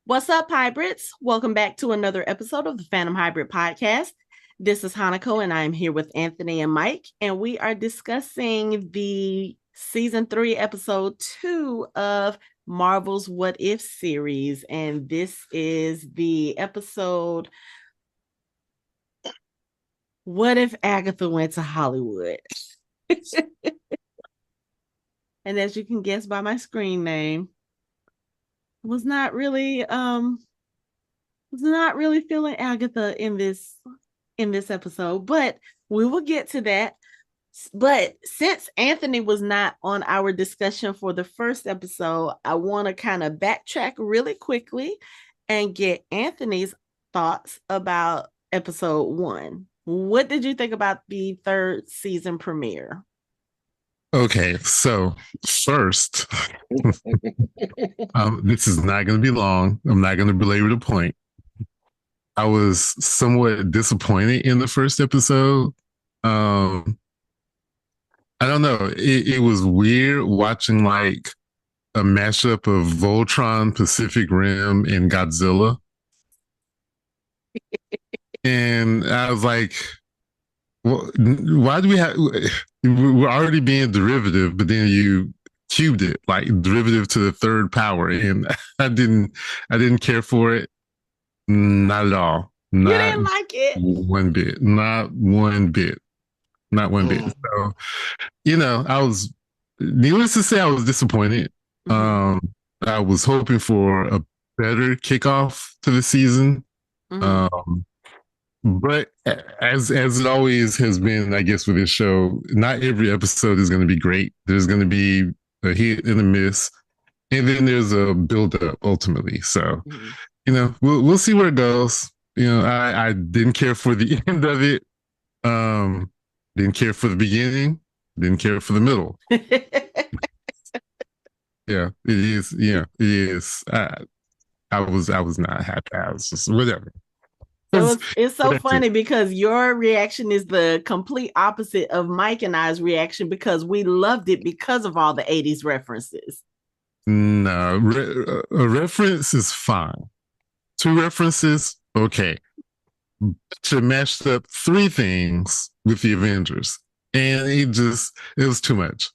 What's up, hybrids? Welcome back to another episode of the Phantom Hybrid Podcast. This is Hanako, and I'm here with Anthony and Mike, and we are discussing the season 3, episode 2 of Marvel's What If series. And this is the episode What If Agatha Went to Hollywood? And as you can guess by my screen name, was not really feeling Agatha in this episode, but we will get to that. But since Anthony was not on our discussion for the first episode, I want to kind of backtrack really quickly and get Anthony's thoughts about episode 1. What did you think about the third season premiere? Okay, so first, this is not going to be long. I'm not going to belabor the point. I was somewhat disappointed in the first episode. Um, I don't know. It was weird watching like a mashup of Voltron, Pacific Rim, and Godzilla. And I was like, well, why do we have? We're already being derivative, but then you cubed it like derivative to the third power, and I didn't care for it. Not at all. You Not didn't like it? one bit. Not one bit. Not one bit. So, I was, needless to say, I was disappointed. Um, I was hoping for a better kickoff to the season. Um, but as it always has been, I guess, with this show, not every episode is going to be great. There's going to be a hit and a miss, and then there's a build up ultimately. So, we'll see where it goes. I didn't care for the end of it. Didn't care for the beginning. Didn't care for the middle. Yeah, it is. Yeah, it is. I was not happy. I was just whatever. So It's, it's so that's it. funny because your reaction is the complete opposite of Mike and I's reaction because we loved it because of all the 80s references. No, a reference is fine. Two references, okay. She matched up three things with the Avengers, and it was too much.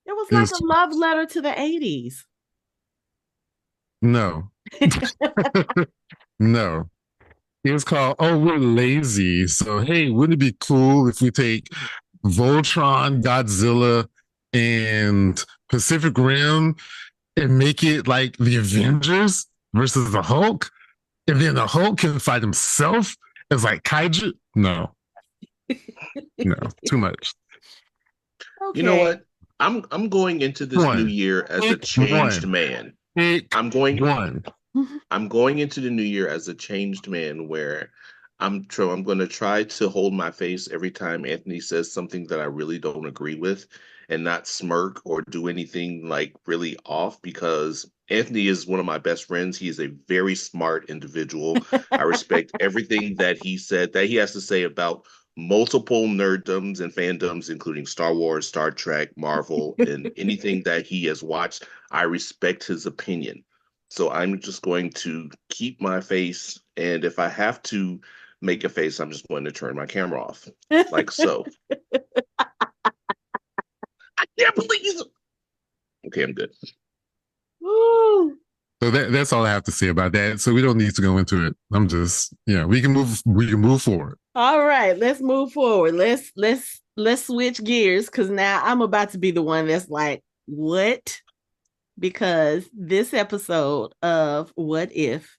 It was It like was a too, love letter to the 80s. no, no. It was called "Oh, We're Lazy." So hey, wouldn't it be cool if we take Voltron, Godzilla, and Pacific Rim and make it like the Avengers versus the Hulk, and then the Hulk can fight himself as like kaiju? No, no, too much. You know Okay. what? I'm going into this new One, year as a pick changed one, man. pick I'm going one. I'm going into the new year as a changed man where I'm going to try to hold my face every time Anthony says something that I really don't agree with and not smirk or do anything like really off because Anthony is one of my best friends. He is a very smart individual. I respect everything that he said that he has to say about multiple nerddoms and fandoms, including Star Wars, Star Trek, Marvel, and anything that he has watched. I respect his opinion. So I'm just going to keep my face, and if I have to make a face, I'm just going to turn my camera off, like so. I can't believe it. Okay, I'm good. So that's all I have to say about that. So we don't need to go into it. I'm just, we can move forward. All right, let's move forward. Let's switch gears because now I'm about to be the one that's like, what? Because this episode of What if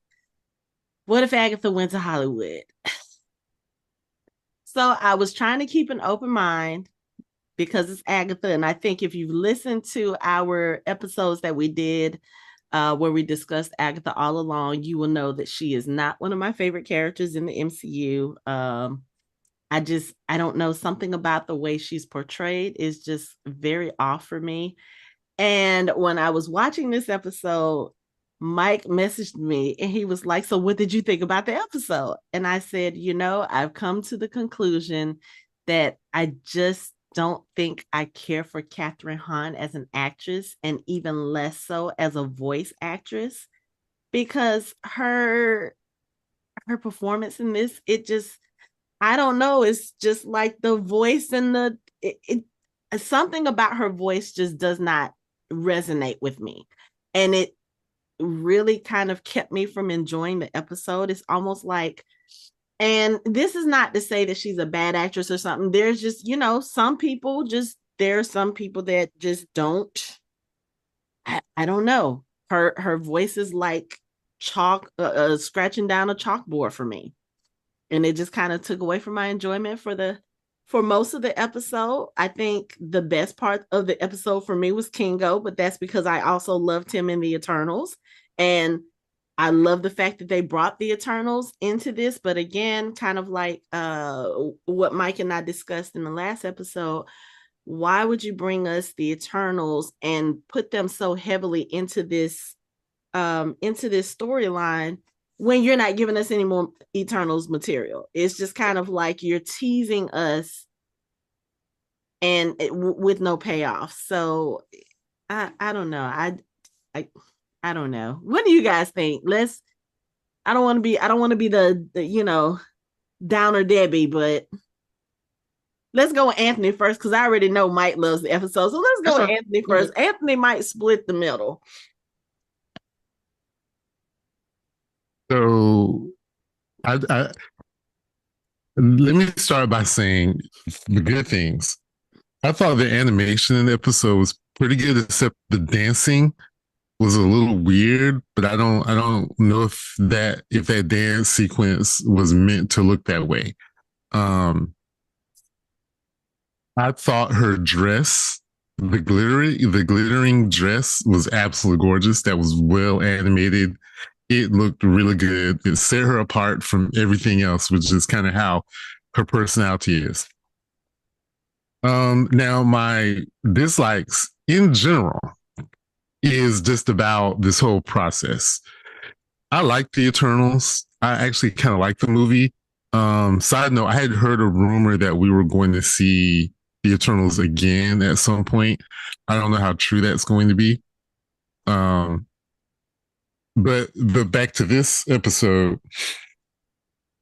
Agatha went to Hollywood? So I was trying to keep an open mind because it's Agatha. And I think if you've listened to our episodes that we did where we discussed Agatha all along, you will know that she is not one of my favorite characters in the MCU. I don't know, something about the way she's portrayed is just very off for me. And when I was watching this episode, Mike messaged me and he was like, "So, what did you think about the episode?" And I said, I've come to the conclusion that I just don't think I care for Catherine Hahn as an actress, and even less so as a voice actress. because her performance in this, it just, I don't know, it's just like the voice and something about her voice just does not resonate with me. And it really kind of kept me from enjoying the episode. It's almost like, and this is not to say that she's a bad actress or something. There's just, some people just, there are some people that just don't, I don't know. Her voice is like chalk, scratching down a chalkboard for me. And it just kind of took away from my enjoyment for most of the episode. I think the best part of the episode for me was Kingo, but that's because I also loved him in the Eternals. And I love the fact that they brought the Eternals into this. But again, kind of like what Mike and I discussed in the last episode, why would you bring us the Eternals and put them so heavily into this storyline when you're not giving us any more Eternals material? It's just kind of like you're teasing us and with no payoff. So I don't know. I don't know. What do you guys think? I don't want to be the downer Debbie, but let's go with Anthony first because I already know Mike loves the episode. So let's go with Anthony first. Anthony might split the middle. So I let me start by saying the good things. I thought the animation in the episode was pretty good, except the dancing was a little weird. But I don't know if that dance sequence was meant to look that way. I thought her dress, the glittering dress, was absolutely gorgeous. That was well animated. It looked really good. It set her apart from everything else, which is kind of how her personality is. Now my dislikes in general is just about this whole process. I like the Eternals. I actually kind of like the movie. Side note, I had heard a rumor that we were going to see the Eternals again at some point. I don't know how true that's going to be. But back to this episode,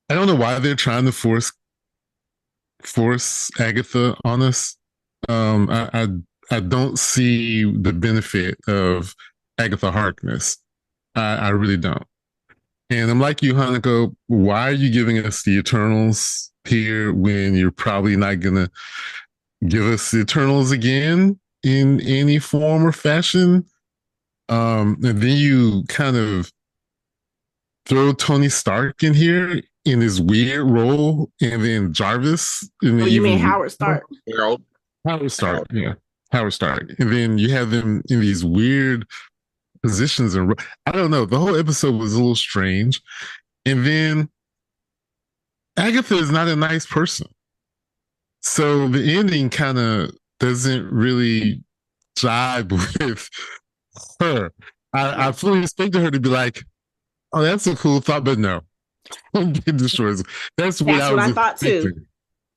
I don't know why they're trying to force Agatha on us. I don't see the benefit of Agatha Harkness. I really don't. And I'm like you, Hanako. Why are you giving us the Eternals here when you're probably not gonna give us the Eternals again in any form or fashion? And then you kind of throw Tony Stark in here in his weird role, and then Jarvis. And you mean Howard Stark? Howard Stark, yeah. Howard Stark. And then you have them in these weird positions. And I don't know. The whole episode was a little strange. And then Agatha is not a nice person. So the ending kind of doesn't really jive with her. I fully expected her to be like, oh, that's a cool thought, but no. It destroys. That's what I thought too.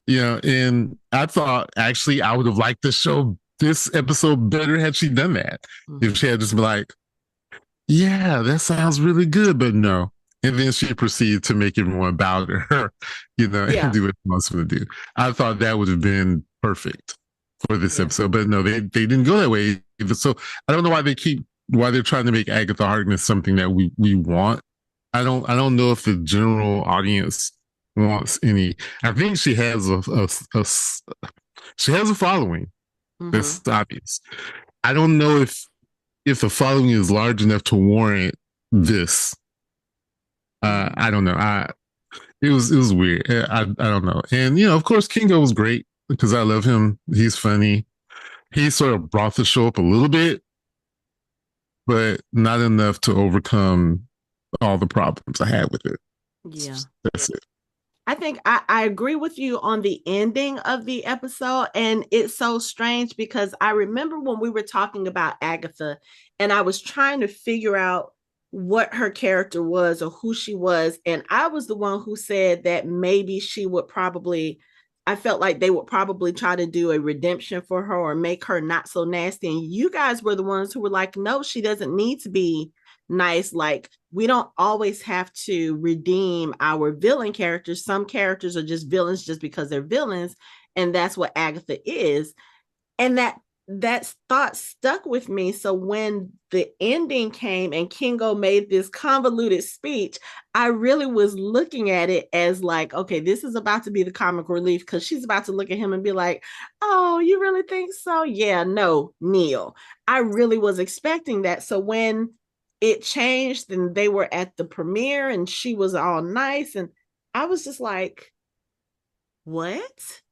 Yeah, and I thought actually I would have liked the show this episode better had she done that. Mm-hmm. If she had just been like, yeah, that sounds really good, but no. And then she proceeded to make everyone bow to her, and do what she wants them to do. I thought that would have been perfect for this episode, but no, they didn't go that way. So I don't know why they're trying to make Agatha Harkness something that we want. I don't know if the general audience wants any. I think she has a following. Mm-hmm. That's obvious. I don't know if the following is large enough to warrant this. I don't know. It was weird. I don't know. And of course, Kingo was great because I love him. He's funny. He sort of brought the show up a little bit, but not enough to overcome all the problems I had with it. Yeah. That's it. I think I agree with you on the ending of the episode. And it's so strange because I remember when we were talking about Agatha and I was trying to figure out what her character was or who she was. And I was the one who said that maybe I felt like they would probably try to do a redemption for her or make her not so nasty. And you guys were the ones who were like, no, she doesn't need to be nice. Like, we don't always have to redeem our villain characters. Some characters are just villains just because they're villains, and that's what Agatha is. And that thought stuck with me. So when the ending came and Kingo made this convoluted speech, I really was looking at it as like, okay, this is about to be the comic relief, because she's about to look at him and be like, oh, you really think so? Yeah, no, Neil. I really was expecting that. So when it changed and they were at the premiere and she was all nice, and I was just like, what?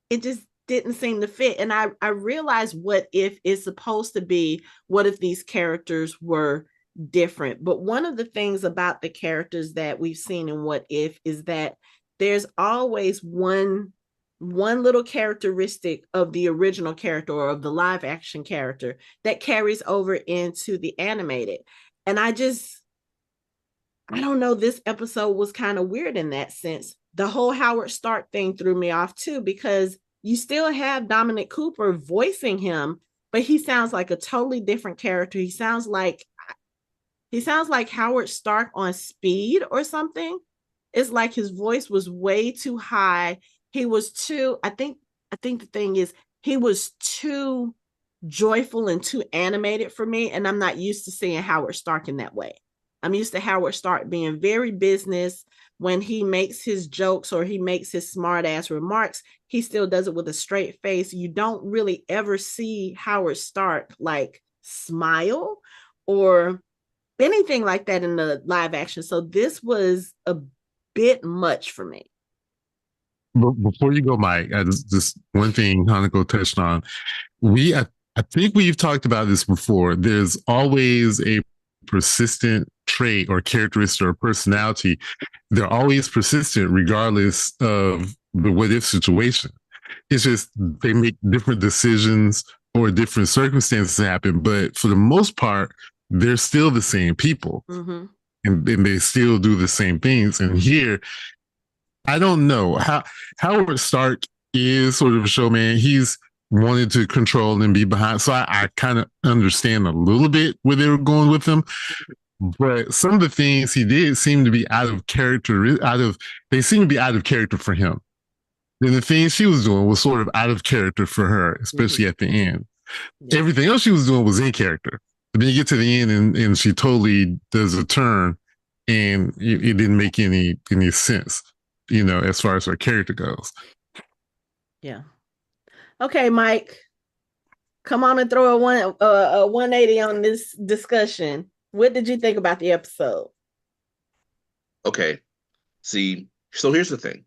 It just didn't seem to fit. And I realized what if is supposed to be, what if these characters were different. But one of the things about the characters that we've seen in What If is that there's always one little characteristic of the original character or of the live action character that carries over into the animated. And I don't know, this episode was kind of weird in that sense. The whole Howard Stark thing threw me off too, because you still have Dominic Cooper voicing him, but he sounds like a totally different character. He sounds like Howard Stark on speed or something. It's like his voice was way too high. He was too, I think the thing is, he was too joyful and too animated for me, and I'm not used to seeing Howard Stark in that way. I'm used to Howard Stark being very business. When he makes his jokes or he makes his smart ass remarks, he still does it with a straight face. You don't really ever see Howard Stark like smile or anything like that in the live action. So this was a bit much for me. But before you go, Mike, just one thing Hanako touched on. I think we've talked about this before. There's always a persistent trait or characteristic or personality. They're always persistent regardless of the what if situation. It's just they make different decisions or different circumstances happen, but for the most part, they're still the same people. Mm-hmm. And they still do the same things. And here, I don't know how Howard Stark is sort of a showman. He's wanted to control and be behind. So I kind of understand a little bit where they were going with him. But some of the things he did seem to be out of character, they seem to be out of character for him. And the things she was doing was sort of out of character for her, especially at the end. Yeah. Everything else she was doing was in character. But then you get to the end and she totally does a turn and it didn't make any sense, as far as her character goes. Yeah. Okay, Mike, come on and throw a 180 on this discussion. What did you think about the episode? Okay. See, so here's the thing.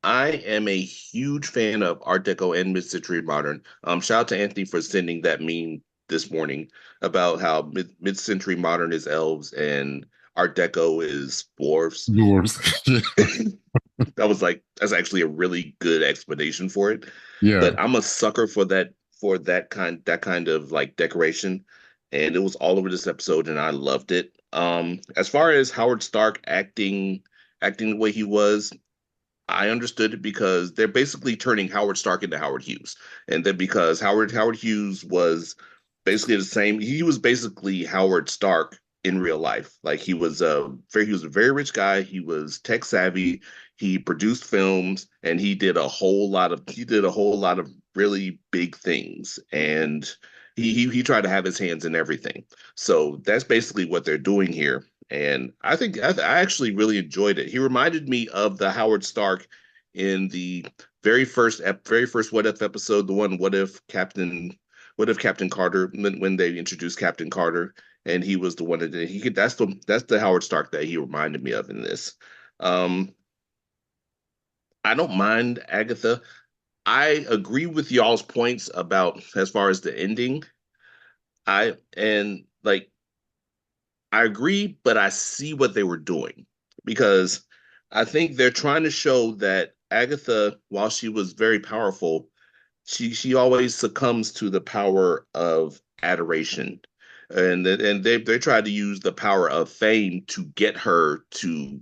I am a huge fan of Art Deco and mid-century modern. Shout out to Anthony for sending that meme this morning about how mid-century modern is elves and Art Deco is dwarves. That's actually a really good explanation for it. Yeah. But I'm a sucker for that kind of like decoration. And it was all over this episode and I loved it. As far as Howard Stark acting the way he was, I understood it because they're basically turning Howard Stark into Howard Hughes. And then because Howard Hughes was basically the same, he was basically Howard Stark in real life. Like he was a very rich guy. He was tech savvy. He produced films and he did a whole lot of really big things. And he tried to have his hands in everything. So that's basically what they're doing here. And I think I actually really enjoyed it. He reminded me of the Howard Stark in the very first What If episode, the one What If Captain Carter, when they introduced Captain Carter, and he was the one that that's the Howard Stark that he reminded me of in this. I don't mind Agatha. I agree with y'all's points about as far as the ending. I agree, but I see what they were doing because I think they're trying to show that Agatha, while she was very powerful, she always succumbs to the power of adoration, and they tried to use the power of fame to get her to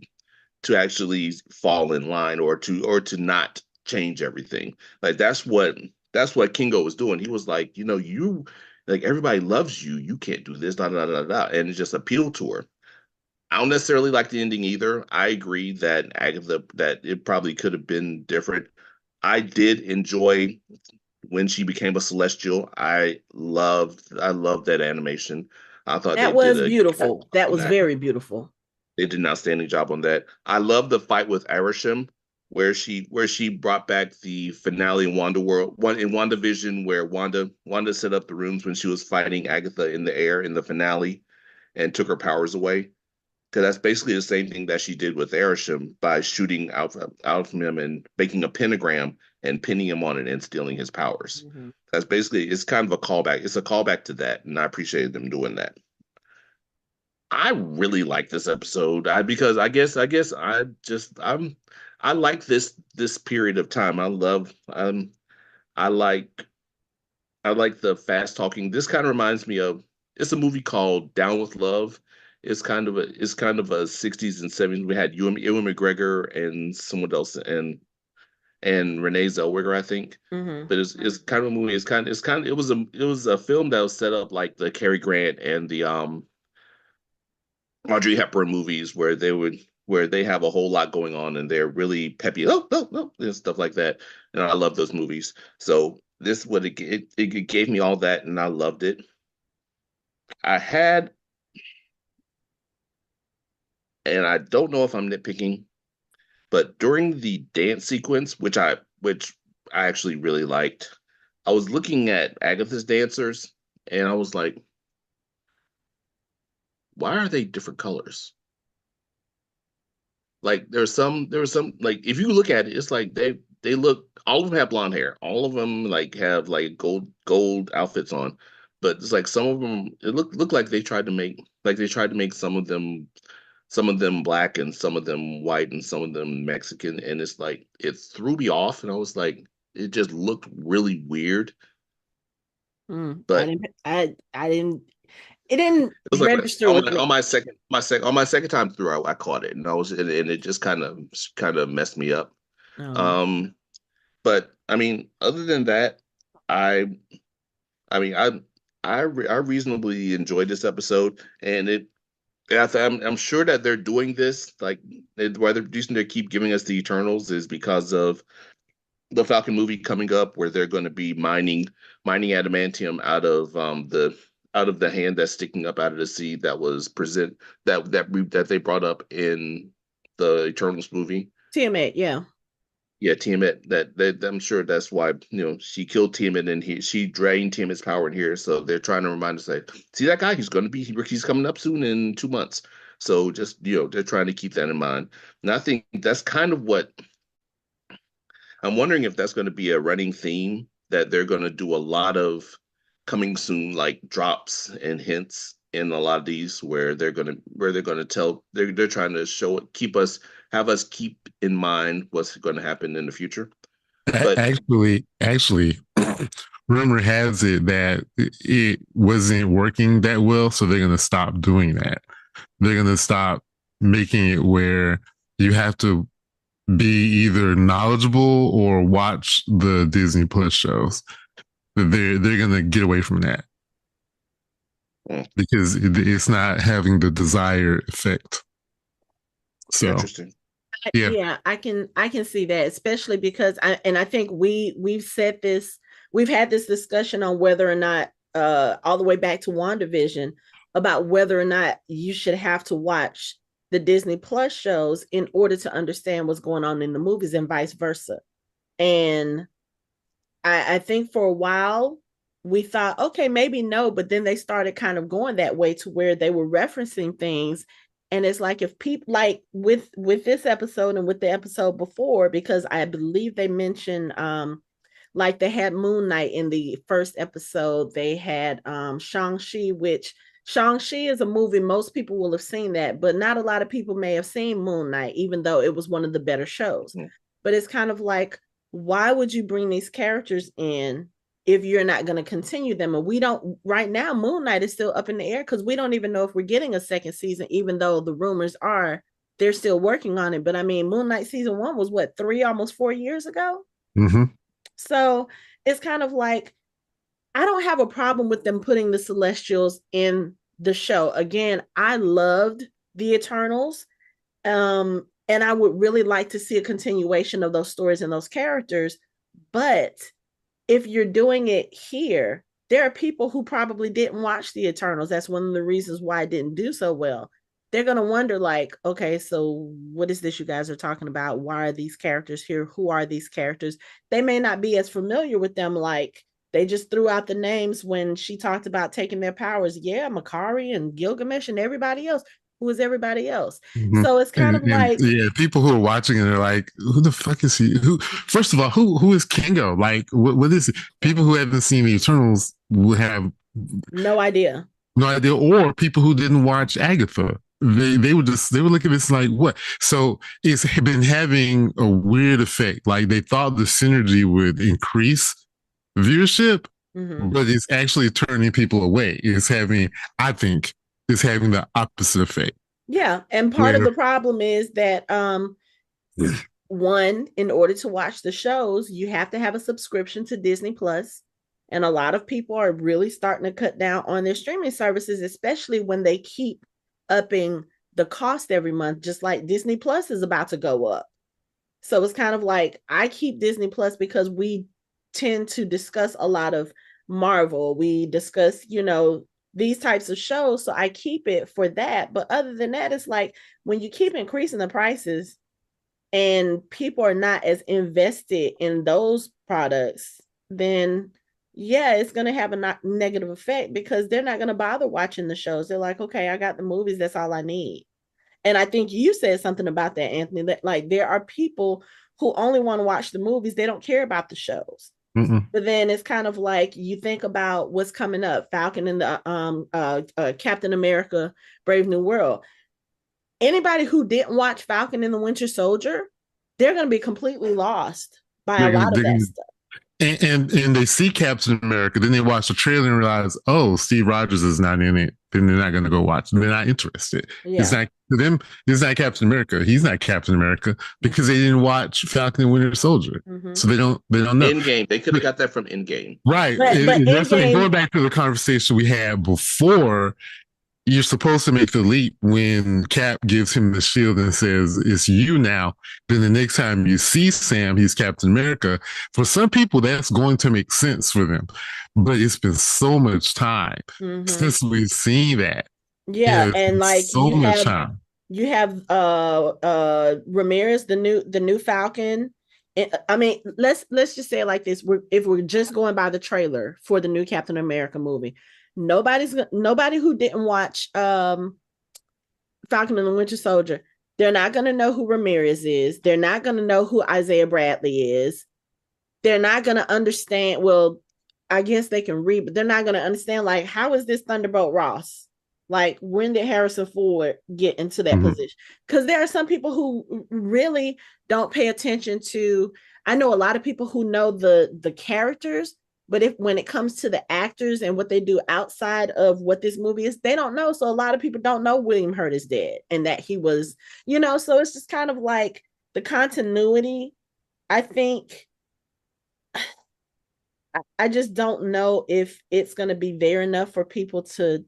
actually fall in line or to not change everything. Like that's what Kingo was doing. He was like, Like everybody loves you. You can't do this, da da da da, and it just appealed to her. I don't necessarily like the ending either. I agree that Agatha that it probably could have been different. I did enjoy when she became a celestial. I loved that animation. I thought That was beautiful. That on was that. very beautiful. They did an outstanding job on that. I love the fight with Arishem, where she brought back the finale in Wanda World, one in WandaVision, where Wanda set up the rooms when she was fighting Agatha in the air in the finale and took her powers away. Because that's basically the same thing that she did with Arishem by shooting out from him and making a pentagram and pinning him on it and stealing his powers. Mm-hmm. That's basically it's kind of a callback. It's a callback to that, and I appreciated them doing that. I really like this episode. Because I guess I like this period of time. I like I like the fast talking. This kind of reminds me of it's a movie called Down with Love. It's kind of a 60s and 70s. We had Ewan McGregor and someone else and Renee Zellweger, I think. Mm-hmm. But it's kind of a movie. It was a film that was set up like the Cary Grant and the Audrey Hepburn movies where they have a whole lot going on and they're really peppy, oh no no and stuff like that. And I love those movies. So this what it gave me all that and I loved it. I had and I don't know if I'm nitpicking, but during the dance sequence, which I actually really liked, I was looking at Agatha's dancers and I was like, why are they different colors? Like there was some like if you look at it, it's like they look all of them have blonde hair. All of them like have like gold outfits on. But it's like some of them it looked like they tried to make some of them black and some of them white and some of them Mexican. And it's like it threw me off and I was like, it just looked really weird. I But didn't. I didn't. It didn't it was like register on with my me. on my second time through, I caught it, and it just kind of messed me up. Um, Um, but I mean, other than that, I I mean I reasonably enjoyed this episode, and I'm sure that they're doing this like why they're reason they keep giving us the Eternals is because of the Falcon movie coming up, where they're going to be mining adamantium out of the hand that's sticking up out of the sea that was present that they brought up in the Eternals movie. Tiamat, yeah. Yeah, Tiamat. That I'm sure that's why she killed Tiamat and she drained Tiamat's power in here. So they're trying to remind us like, see that guy? He's coming up soon in 2 months. So just they're trying to keep that in mind. And I think that's kind of what I'm wondering if that's going to be a running theme that they're going to do a lot of coming soon, like drops and hints in a lot of these where they're going to tell they're trying to show it, have us keep in mind what's going to happen in the future. But Actually, rumor has it that it wasn't working that well, so they're going to stop doing that. They're going to stop making it where you have to be either knowledgeable or watch the Disney Plus shows. They're going to get away from that because it's not having the desired effect. So interesting. yeah. Yeah, I can see that, especially because I think we've had this discussion on whether or not all the way back to WandaVision about whether or not you should have to watch the Disney Plus shows in order to understand what's going on in the movies and vice versa. And I think for a while we thought, okay, maybe no, but then they started kind of going that way to where they were referencing things. And it's like if people like with this episode and with the episode before, because I believe they mentioned like they had Moon Knight in the first episode, they had Shang-Chi, which Shang-Chi is a movie most people will have seen that, but not a lot of people may have seen Moon Knight, even though it was one of the better shows. Mm. But it's kind of like, why would you bring these characters in if you're not going to continue them? And we don't right now. Moon Knight is still up in the air because we don't even know if we're getting a second season, even though the rumors are they're still working on it. But I mean, Moon Knight season 1 was what, 3 almost 4 years ago. Mm-hmm. So it's kind of like I don't have a problem with them putting the Celestials in the show. Again, I loved the Eternals. And I would really like to see a continuation of those stories and those characters. But if you're doing it here, there are people who probably didn't watch the Eternals. That's one of the reasons why it didn't do so well. They're going to wonder, like, okay, so what is this you guys are talking about? Why are these characters here? Who are these characters? They may not be as familiar with them. Like, they just threw out the names when she talked about taking their powers. Yeah, Makari and Gilgamesh and everybody else. Who is everybody else? Mm-hmm. So it's kind of And like, yeah, people who are watching it are like, "Who the fuck is he? Who? First of all, who is Kingo? Like, what is it?" People who haven't seen the Eternals would have no idea. no idea, or people who didn't watch Agatha. They would look at this like what? So it's been having a weird effect. Like they thought the synergy would increase viewership, but it's actually turning people away. It's having, I think, it's having the opposite effect. Yeah, and part Where of the problem is that one, in order to watch the shows, you have to have a subscription to Disney Plus. And a lot of people are really starting to cut down on their streaming services, especially when they keep upping the cost every month, just like Disney Plus is about to go up. So it's kind of like I keep Disney Plus because we tend to discuss a lot of Marvel. We discuss, these types of shows. So I keep it for that. But other than that, it's like when you keep increasing the prices and people are not as invested in those products, then yeah, it's going to have a negative effect because they're not going to bother watching the shows. They're like, okay, I got the movies. That's all I need. And I think you said something about that, Anthony, that like there are people who only want to watch the movies. They don't care about the shows. Mm-mm. But then it's kind of like you think about what's coming up, Falcon and the Captain America, Brave New World. Anybody who didn't watch Falcon and the Winter Soldier, they're going to be completely lost by a lot of that stuff. And they see Captain America, then they watch the trailer and realize, oh, Steve Rogers is not in it. Then they're not going to go watch. They're not interested. Yeah. It's not to them. It's not Captain America. He's not Captain America because they didn't watch Falcon and Winter Soldier, so they don't know. Endgame. They could have got that from Endgame, right? But that's like going back to the conversation we had before. You're supposed to make the leap when Cap gives him the shield and says, it's you now. Then the next time you see Sam, he's Captain America. For some people, that's going to make sense for them. But it's been so much time since we've seen that. Yeah, and like so much time. You have Ramirez, the new Falcon. I mean, let's just say it like this. If we're just going by the trailer for the new Captain America movie, nobody who didn't watch Falcon and the Winter Soldier, they're not going to know who Ramirez is. They're not going to know who Isaiah Bradley is. They're not going to understand. Well, I guess they can read, but they're not going to understand, like, how is this Thunderbolt Ross? Like, when did Harrison Ford get into that position? Because there are some people who really don't pay attention to. I know a lot of people who know the characters, but when it comes to the actors and what they do outside of what this movie is, they don't know. So a lot of people don't know William Hurt is dead and that he was, so it's just kind of like the continuity. I think I just don't know if it's going to be there enough for people to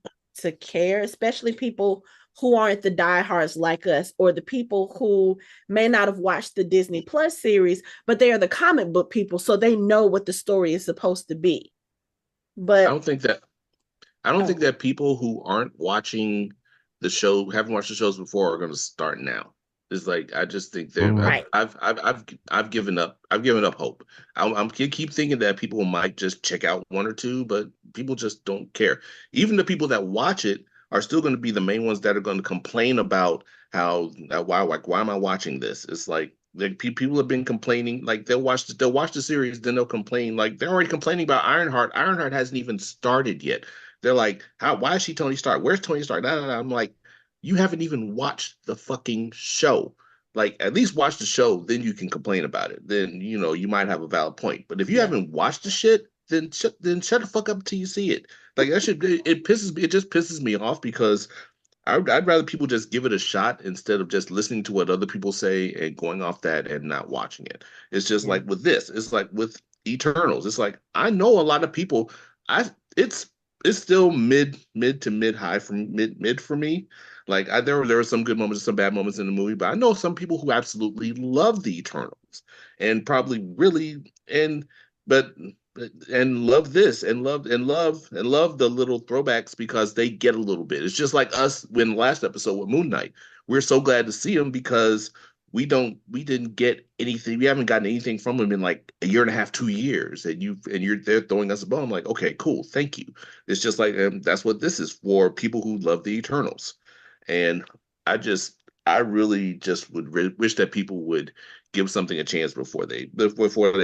care, especially people who aren't the diehards like us, or the people who may not have watched the Disney Plus series, but they are the comic book people, so they know what the story is supposed to be. But I don't think that people who aren't watching the show, haven't watched the shows before, are going to start now. It's like, I just think they're right. I've given up. I've given up hope. I'm keep thinking that people might just check out one or two, but people just don't care. Even the people that watch it are still going to be the main ones that are going to complain about how why am I watching this? It's like people have been complaining. Like they'll watch the series, then they'll complain. Like they're already complaining about Ironheart. Ironheart hasn't even started yet. They're like, why is she Tony Stark? Where's Tony Stark? I'm like, you haven't even watched the fucking show. Like, at least watch the show, then you can complain about it. Then, you might have a valid point. But if you haven't watched the shit, then shut the fuck up until you see it. Like, that shit, it just pisses me off because I'd rather people just give it a shot instead of just listening to what other people say and going off that and not watching it. It's just like with this. It's like with Eternals. It's like, I know a lot of people. I it's still mid to mid high from mid for me. Like there were some good moments, some bad moments in the movie, but I know some people who absolutely love the Eternals and probably really but and love this and love the little throwbacks because they get a little bit. It's just like us when last episode with Moon Knight. We're so glad to see him because we didn't get anything. We haven't gotten anything from him in like a year and a half, 2 years, and you're there throwing us a bone. I'm like, okay, cool, thank you. It's just like that's what this is for people who love the Eternals, and I really just would wish that people would give something a chance before they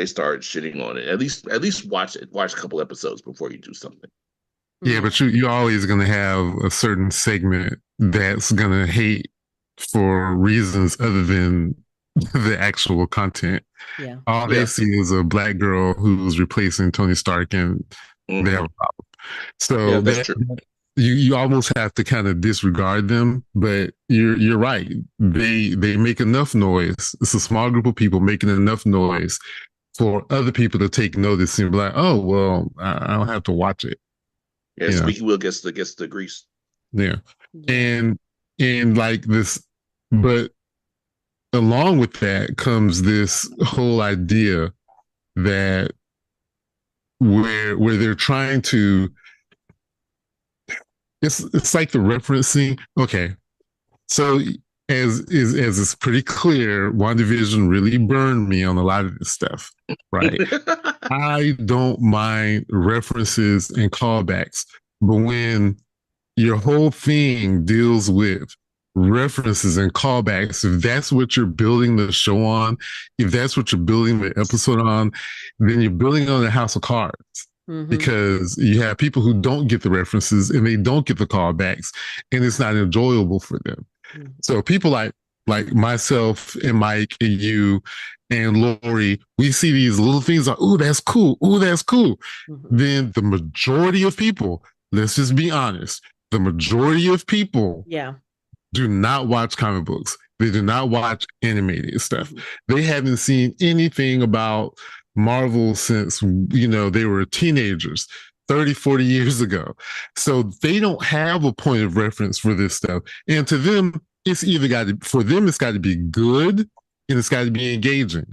start shitting on it. At least watch it. Watch a couple episodes before you do something. Yeah, but you're always going to have a certain segment that's going to hate for reasons other than the actual content. Yeah. All they see is a black girl who's replacing Tony Stark, and they have a problem. So that's true. You almost have to kind of disregard them. But you're right. They make enough noise. It's a small group of people making enough noise for other people to take notice and be like, oh well, I don't have to watch it. Yeah, squeaky wheel gets the grease. Yeah. And like this, but along with that comes this whole idea that where they're trying to it's like the referencing. Okay. So as it's pretty clear, WandaVision really burned me on a lot of this stuff, right? I don't mind references and callbacks, but when your whole thing deals with references and callbacks, if that's what you're building the show on, if that's what you're building the episode on, then you're building on a house of cards. Because you have people who don't get the references and they don't get the callbacks, and it's not enjoyable for them. So people like myself and Mike and you and Lori, we see these little things like, oh, that's cool. Oh, that's cool. Then the majority of people, let's just be honest, the majority of people do not watch comic books. They do not watch animated stuff. They haven't seen anything about Marvel since, they were teenagers 30, 40 years ago. So they don't have a point of reference for this stuff. And to them, it's got to be good and it's got to be engaging.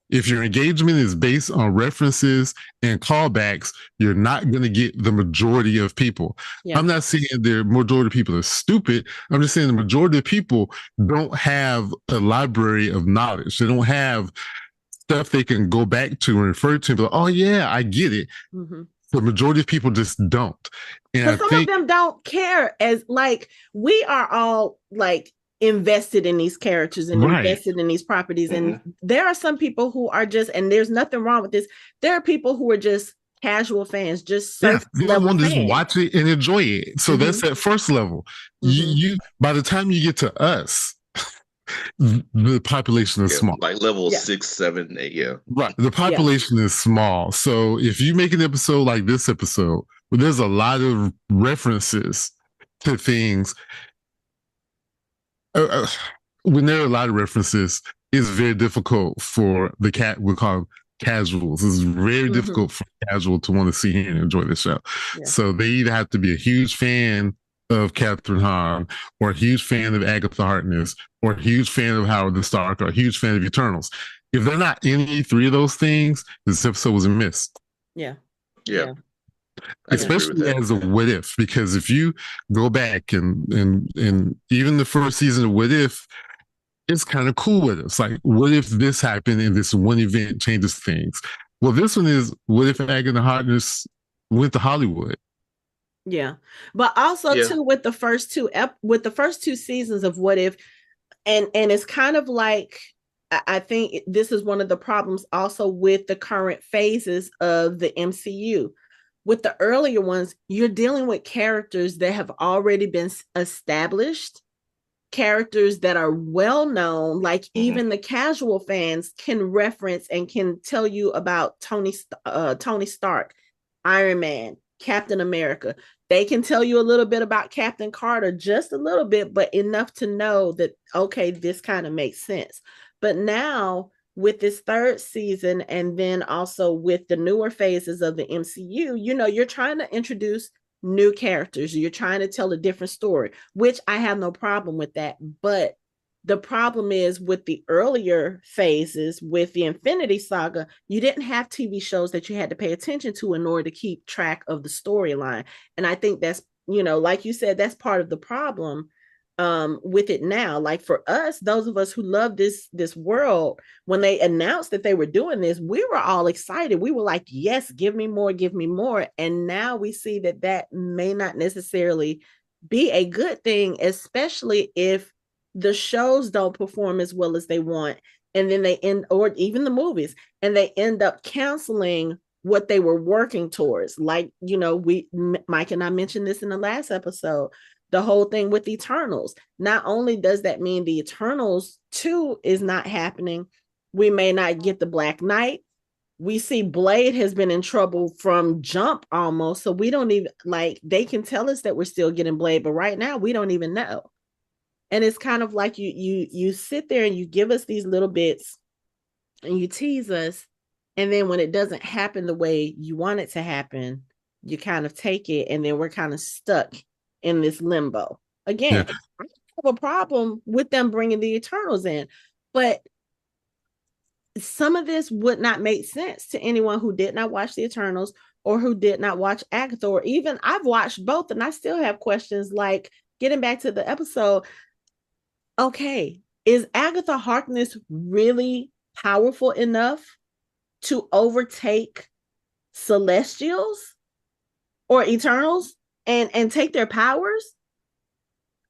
If your engagement is based on references and callbacks, you're not going to get the majority of people. Yeah. I'm not saying the majority of people are stupid. I'm just saying the majority of people don't have a library of knowledge. They don't have stuff they can go back to and refer to. But, oh, yeah, I get it. The majority of people just don't. And some of them don't care, as like we are all like invested in these characters and invested in these properties. And there are some people who are just, and there's nothing wrong with this. There are people who are just casual fans, just they want to just watch it and enjoy it. So that's that first level. You by the time you get to us, the population is small, like level 6, 7, 8. Yeah, right. The population is small. So if you make an episode like this episode, where there's a lot of references to things, when there are a lot of references, it's very difficult for we call them casuals. It's very difficult for casual to want to see and enjoy the show. Yeah. So they either have to be a huge fan of Catherine Hahn, or a huge fan of Agatha Harkness, or a huge fan of Howard the Stark, or a huge fan of Eternals. If they're not any three of those things, this episode was a miss. Yeah. Especially as a what if, because if you go back and even the first season of What If, it's kind of cool with us. Like, what if this happened and this one event changes things? Well, this one is, what if Agatha Harkness went to Hollywood? Yeah, but also too with the first two seasons of What If, and it's kind of like, I think this is one of the problems also with the current phases of the MCU. With the earlier ones, you're dealing with characters that have already been established, characters that are well known, like even the casual fans can reference and can tell you about Tony Stark, Iron Man, Captain America. They can tell you a little bit about Captain Carter, just a little bit, but enough to know that, okay, this kind of makes sense. But now with this third season, and then also with the newer phases of the MCU, you're trying to introduce new characters. You're trying to tell a different story, which I have no problem with that. But the problem is with the earlier phases, with the Infinity Saga, you didn't have TV shows that you had to pay attention to in order to keep track of the storyline. And I think that's, like you said, that's part of the problem with it now. Like for us, those of us who love this world, when they announced that they were doing this, we were all excited. We were like, yes, give me more, give me more. And now we see that that may not necessarily be a good thing, especially if the shows don't perform as well as they want, and then they end, or even the movies, and they end up canceling what they were working towards. Like, Mike and I mentioned this in the last episode, the whole thing with Eternals. Not only does that mean the Eternals 2 is not happening, we may not get the Black Knight. We see Blade has been in trouble from jump almost, so we don't even, like, they can tell us that we're still getting Blade, but right now we don't even know. And it's kind of like you sit there and you give us these little bits and you tease us, and then when it doesn't happen the way you want it to happen, you kind of take it, and then we're kind of stuck in this limbo again. Yeah. I have a problem with them bringing the Eternals in, but some of this would not make sense to anyone who did not watch the Eternals or who did not watch Agatha, or even I've watched both and I still have questions. Like, getting back to the episode, okay, is Agatha Harkness really powerful enough to overtake Celestials or Eternals and take their powers?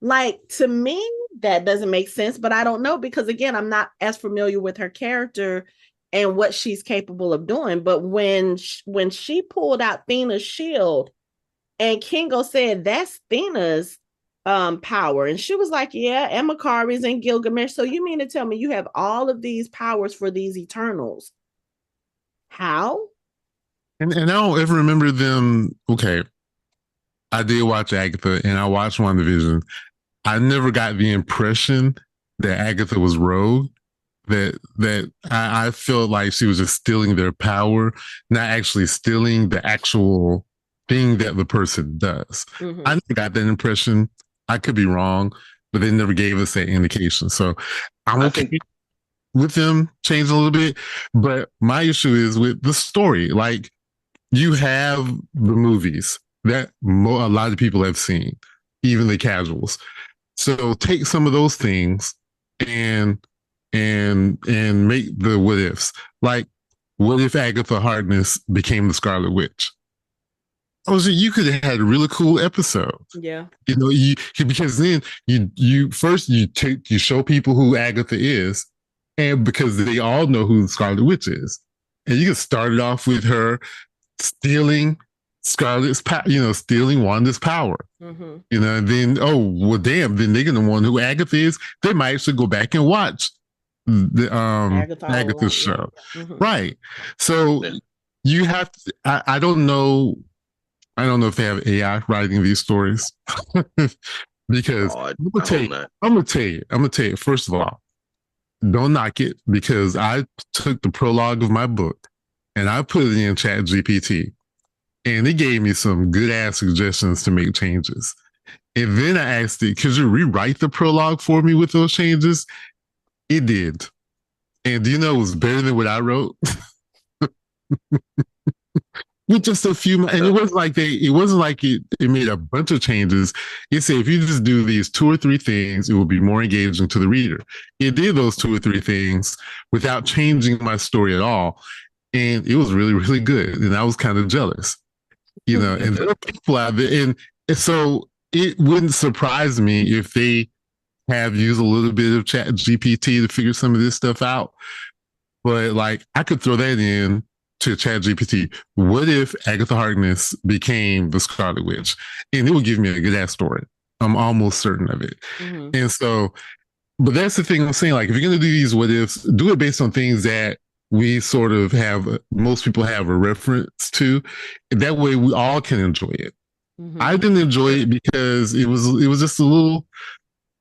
Like, to me, that doesn't make sense, but I don't know, because again, I'm not as familiar with her character and what she's capable of doing. But when she pulled out Thena's shield and Kingo said, that's Thena's power, and she was like, yeah, and Makari's and Gilgamesh. So you mean to tell me you have all of these powers for these Eternals? How? And I don't ever remember them. Okay, I did watch Agatha and I watched WandaVision. I never got the impression that Agatha was rogue. That I felt like she was just stealing their power, not actually stealing the actual thing that the person does. Mm-hmm. I never got that impression. I could be wrong, but they never gave us that indication. So I'm okay with them changing a little bit. But my issue is with the story. Like, you have the movies that a lot of people have seen, even the casuals. So take some of those things and make the what ifs. Like, what if Agatha Harkness became the Scarlet Witch? Oh, so you could have had a really cool episode. Yeah. Because then you first show people who Agatha is, and because they all know who the Scarlet Witch is, and you can start it off with her stealing Scarlet's power, stealing Wanda's power. Mm-hmm. And then, oh, well, damn, then they're going to wonder who Agatha is. They might actually go back and watch the Agatha show. Yeah. Mm-hmm. Right. So you have to, I don't know. I don't know if they have AI writing these stories. Because I'm gonna tell you, first of all, don't knock it, because I took the prologue of my book and I put it in ChatGPT, and it gave me some good ass suggestions to make changes. And then I asked it, could you rewrite the prologue for me with those changes? It did. And do you know it was better than what I wrote? With just a few, and it wasn't like it made a bunch of changes. It said, if you just do these 2 or 3 things, it will be more engaging to the reader. It did those 2 or 3 things without changing my story at all. And it was really, really good. And I was kind of jealous, and there are people out there. And so it wouldn't surprise me if they have used a little bit of Chat GPT to figure some of this stuff out. But like, I could throw that in to ChatGPT. What if Agatha Harkness became the Scarlet Witch? And it would give me a good ass story. I'm almost certain of it. Mm-hmm. And so, but that's the thing I'm saying. Like, if you're going to do these what ifs, do it based on things that we sort of have, most people have a reference to. That way we all can enjoy it. Mm-hmm. I didn't enjoy it because it was just a little,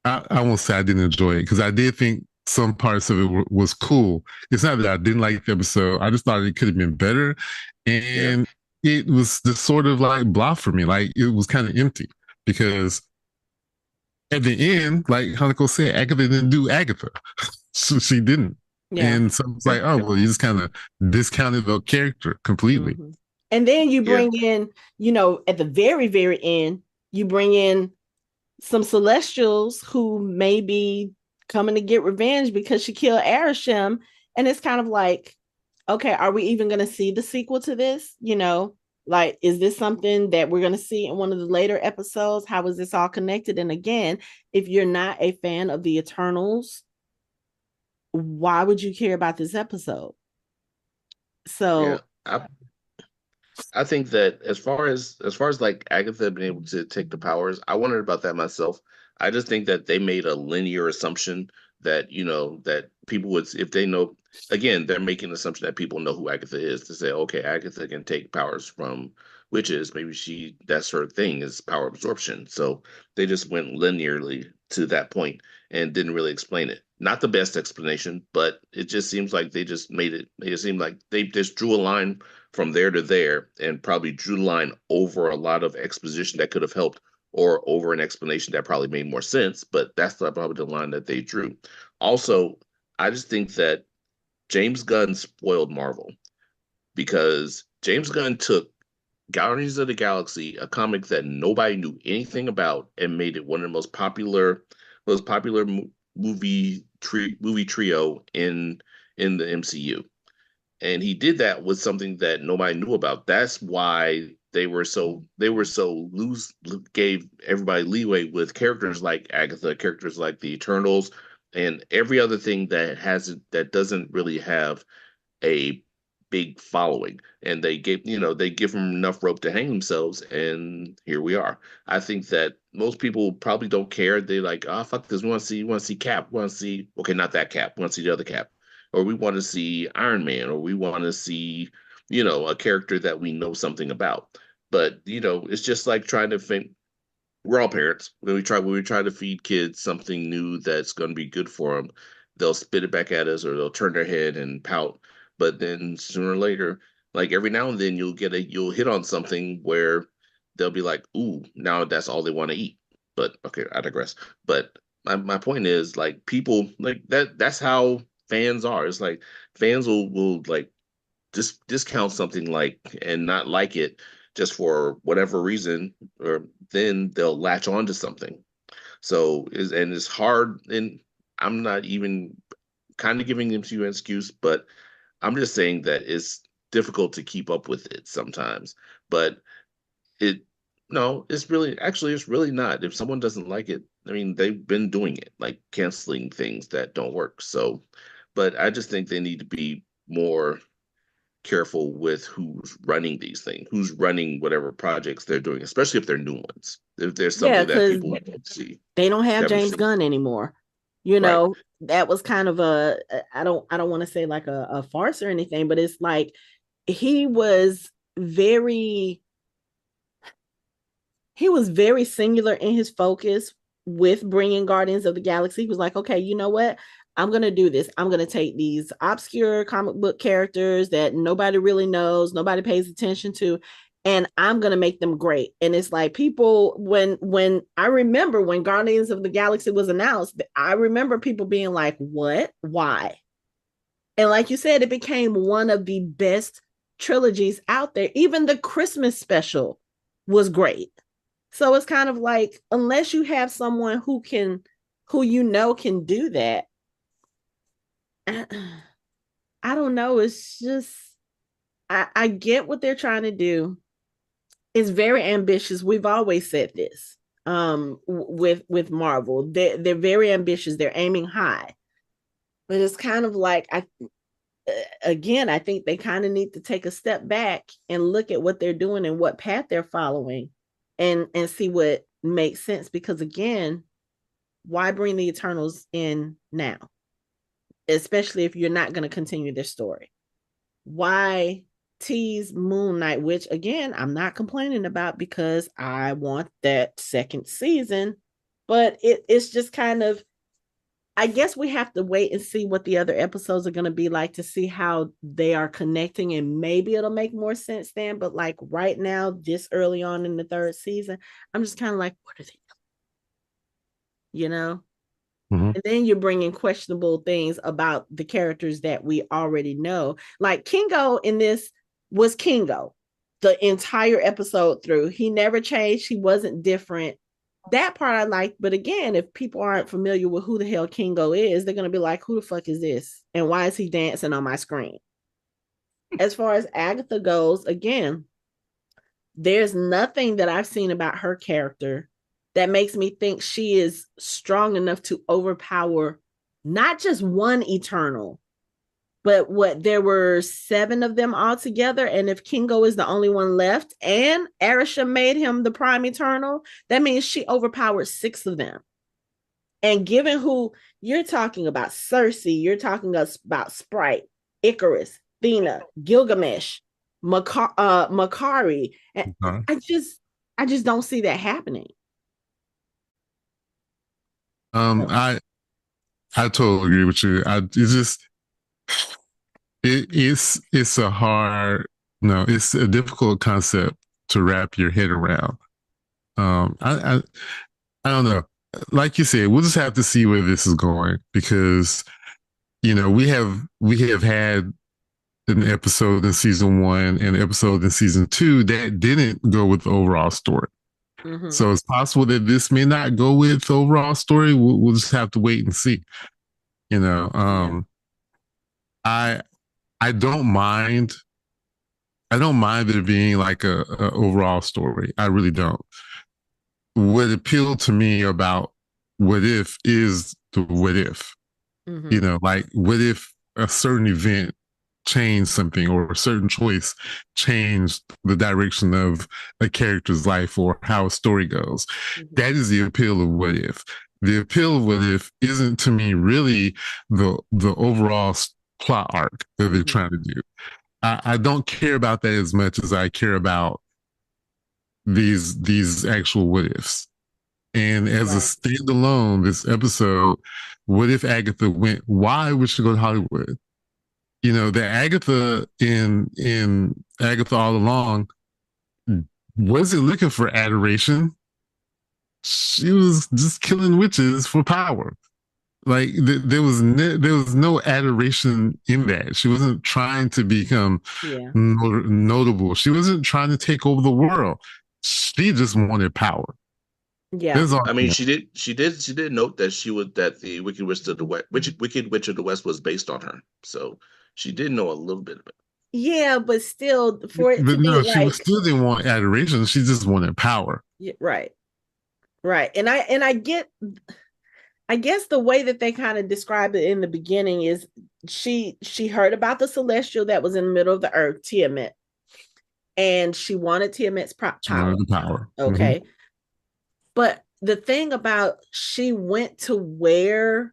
I won't say I didn't enjoy it, because I did think some parts of it was cool. It's not that I didn't like the episode. I just thought it could have been better. Yeah. And it was the sort of like blah for me. Like it was kind of empty because at the end, like Hanako said, Agatha didn't do Agatha. So she didn't. Yeah. And so it's like, oh, well, you just kind of discounted the character completely. Mm-hmm. And then you Yeah. bring in, at the very, very end, you bring in some Celestials who may be coming to get revenge because she killed Arishem. And it's kind of like, okay, are we even going to see the sequel to this? Like, is this something that we're going to see in one of the later episodes? How is this all connected? And again, if you're not a fan of the Eternals, why would you care about this episode? Yeah. So, I think that as far as like Agatha being able to take the powers, I wondered about that myself. I just think that they made a linear assumption that that people would, if they know, again, they're making an assumption that people know who Agatha is, to say, okay, Agatha can take powers from witches. Maybe that's her thing, is power absorption. So they just went linearly to that point and didn't really explain it. Not the best explanation, but it just seems like they just made it seem like they just drew a line from there to there and probably drew the line over a lot of exposition that could have helped, or over an explanation that probably made more sense, but that's not probably the line that they drew. Also, I just think that James Gunn spoiled Marvel, because James Gunn took Guardians of the Galaxy, a comic that nobody knew anything about, and made it one of the most popular movie trio in the MCU. And he did that with something that nobody knew about. That's why they were so loose, gave everybody leeway with characters like Agatha, characters like the Eternals, and every other thing that doesn't really have a big following. And they give them enough rope to hang themselves, and here we are. I think that most people probably don't care. They like, oh, fuck this. We want to see Cap. We want to see, okay, not that Cap. We want to see the other Cap, or we want to see Iron Man, or we want to see a character that we know something about. But it's just like trying to think. We're all parents. When we try to feed kids something new that's going to be good for them, they'll spit it back at us, or they'll turn their head and pout. But then sooner or later, like every now and then, you'll hit on something where they'll be like, "Ooh, now that's all they want to eat." But okay, I digress. But my point is, like, people like that. That's how fans are. It's like fans will like just discount something, like, and not like it, just for whatever reason, or then they'll latch on to something. And it's hard, and I'm not even kind of giving them to you an excuse, but I'm just saying that it's difficult to keep up with it sometimes. But it no, it's really not. If someone doesn't like it, I mean, they've been doing it, like canceling things that don't work. So, but I just think they need to be more careful with who's running these things, who's running whatever projects they're doing, especially if they're new ones. If there's yeah, something that because people want to see, they don't have never James see. Gunn anymore. Right. That was kind of I don't want to say like a farce or anything, but it's like he was very he was very singular in his focus with bringing Guardians of the Galaxy. He was like, okay, you know what? I'm going to do this. I'm going to take these obscure comic book characters that nobody really knows, nobody pays attention to, and I'm going to make them great. And it's like people, when I remember when Guardians of the Galaxy was announced, I remember people being like, what? Why? And like you said, it became one of the best trilogies out there. Even the Christmas special was great. So it's kind of like, unless you have someone who can do that, I don't know. It's just, I get what they're trying to do. It's very ambitious. We've always said this with Marvel. They're very ambitious. They're aiming high. But it's kind of like, again, I think they kind of need to take a step back and look at what they're doing and what path they're following, and see what makes sense. Because again, why bring the Eternals in now, especially if you're not going to continue their story? Why tease Moon Knight, which again I'm not complaining about because I want that second season, but it's just kind of, I guess we have to wait and see what the other episodes are going to be like to see how they are connecting, and maybe it'll make more sense then. But like right now, this early on in the third season, I'm just kind of like, what are they doing? You know? Mm-hmm. And then you're bringing questionable things about the characters that we already know. Like Kingo in this was Kingo the entire episode through. He never changed. He wasn't different. That part I liked. But again, if people aren't familiar with who the hell Kingo is, they're going to be like, who the fuck is this? And why is he dancing on my screen? As far as Agatha goes, again, there's nothing that I've seen about her character that makes me think she is strong enough to overpower not just one Eternal, but what there were 7 of them all together. And if Kingo is the only one left and Arisha made him the prime Eternal, that means she overpowered 6 of them. And given who you're talking about, Cersei, you're talking about Sprite, Icarus, Thena, Gilgamesh, Makari. And Uh-huh. I just don't see that happening. I totally agree with you. It's just it's a hard no, it's a difficult concept to wrap your head around. I don't know. Like you said, we'll just have to see where this is going because we have had an episode in season 1 and an episode in season 2 that didn't go with the overall story. Mm-hmm. So it's possible that this may not go with the overall story. We'll just have to wait and see. I don't mind. I don't mind there being like a overall story. I really don't. What appealed to me about What If is the what if. Mm-hmm. Like what if a certain event changed something or a certain choice changed the direction of a character's life or how a story goes. Mm-hmm. That is the appeal of What If. The appeal of What If isn't to me really the overall plot arc that they're trying to do. I don't care about that as much as I care about these actual what ifs. And as a standalone, this episode, what if Agatha went? Why would she go to Hollywood? The Agatha in Agatha All Along wasn't looking for adoration. She was just killing witches for power. Like there was no adoration in that. She wasn't trying to become notable. She wasn't trying to take over the world. She just wanted power. Yeah, I mean, she did note that the Wicked Witch of the West, Wicked Witch of the West was based on her. So she did know a little bit of it. Yeah, but still, for it to be she still didn't want adoration. She just wanted power. Yeah, right. And I get. I guess the way that they kind of describe it in the beginning is she heard about the Celestial that was in the middle of the earth, Tiamet, and she wanted Tiamet's power. Okay. Mm-hmm. But the thing about she went to where,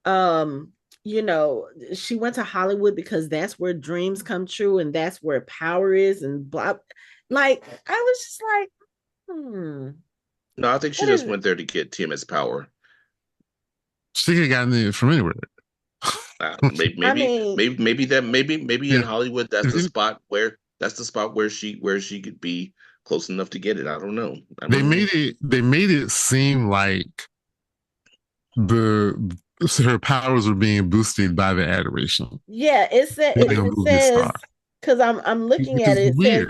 she went to Hollywood because that's where dreams come true and that's where power is and blah. Like, I was just like, No, I think she just went there to get Tiamet's power. She could have gotten it from anywhere. Maybe in Hollywood that's the spot where she could be close enough to get it. I don't know. They made it seem like her powers were being boosted by the adoration. Yeah, it says because I'm looking at it. It says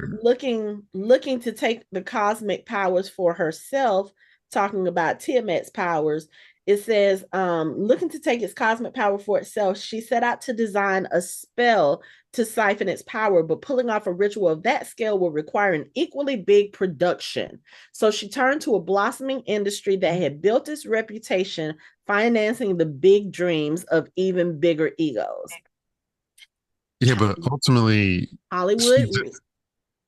looking to take the cosmic powers for herself. Talking about Tiamet's powers. It says, looking to take its cosmic power for itself, she set out to design a spell to siphon its power, but pulling off a ritual of that scale will require an equally big production. So she turned to a blossoming industry that had built its reputation, financing the big dreams of even bigger egos. Yeah, but ultimately, Hollywood.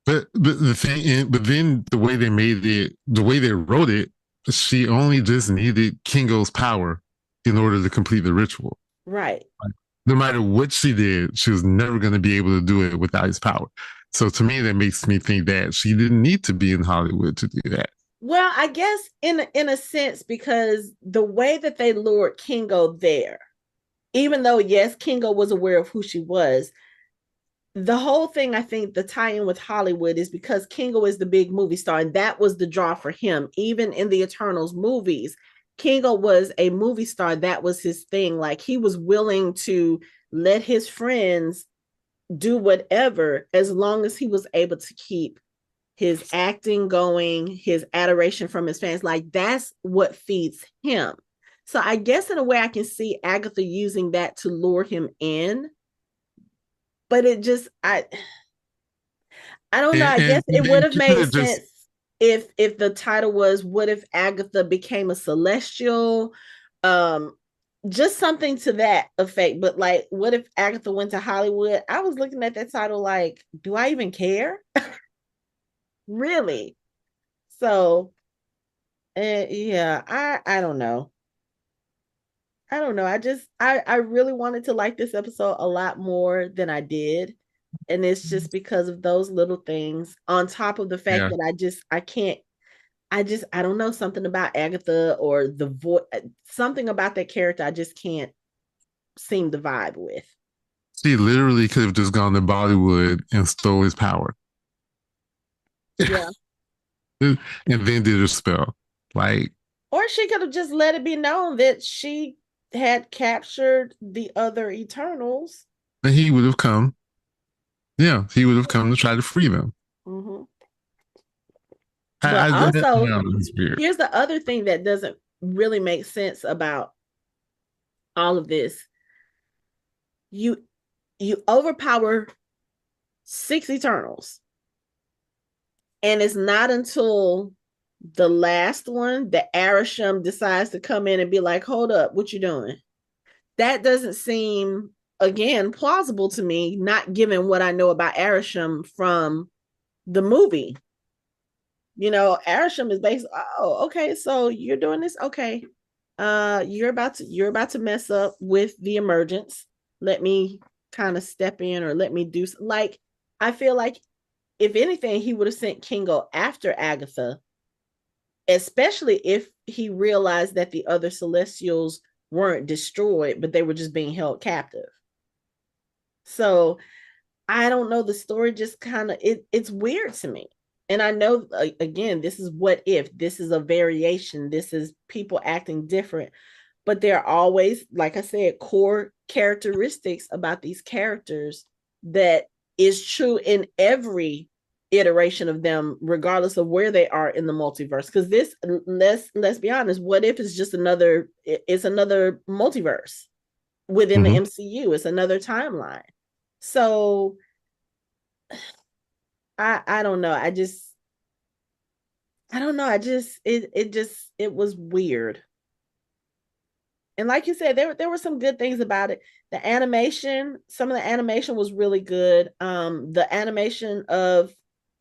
But then the way they made it, the way they wrote it, she only just needed Kingo's power in order to complete the ritual. Right. Like, no matter what she did, she was never going to be able to do it without his power. So to me, that makes me think that she didn't need to be in Hollywood to do that. Well, I guess in a sense, because the way that they lured Kingo there, even though yes, Kingo was aware of who she was, the whole thing, I think the tie-in with Hollywood is because Kingo is the big movie star, and that was the draw for him. Even in the Eternals movies, Kingo was a movie star. That was his thing. Like he was willing to let his friends do whatever as long as he was able to keep his acting going, his adoration from his fans. Like that's what feeds him. So I guess in a way I can see Agatha using that to lure him in, but it just I don't know. I guess it would And have she could made have just sense if the title was what if Agatha became a celestial, um just something to that effect. But like what if Agatha went to Hollywood? I was looking at that title like, do I even care? Really? So yeah, I don't know. I don't know. I really wanted to like this episode a lot more than I did. And it's just because of those little things on top of the fact yeah. that I can't I don't know, something about Agatha or the voice, something about that character I just can't seem to vibe with. She literally could have just gone to Bollywood and stole his power. Yeah. And then did a spell. Like, Or she could have just let it be known that she had captured the other Eternals. and he would have come. Yeah, he would have come to try to free them. Mm-hmm. I, But I that, also, yeah, it's weird. here's the other thing that doesn't really make sense about all of this. You you overpower six Eternals, and it's not until the last one that Arisham decides to come in and be like, "Hold up, what you doing?" That doesn't seem again plausible to me, not given what I know about Arisham from the movie. Arisham is based. Oh, okay, so you're doing this. Okay, you're about to mess up with the emergence. Let me kind of step in, or let me do like. I feel like if anything, he would have sent Kingo after Agatha, especially if he realized that the other Celestials weren't destroyed, but they were just being held captive. So I don't know. The story just kind of it's weird to me. And I know again, this is what if this is a variation. This is people acting different, but there are always, like I said, core characteristics about these characters that is true in every iteration of them, regardless of where they are in the multiverse. Because this, let's be honest, what if it's just another multiverse within the Mm-hmm. MCU? It's another timeline. So I don't know. I don't know. It was weird. And like you said, there were some good things about it. The animation, some of the animation was really good. The animation of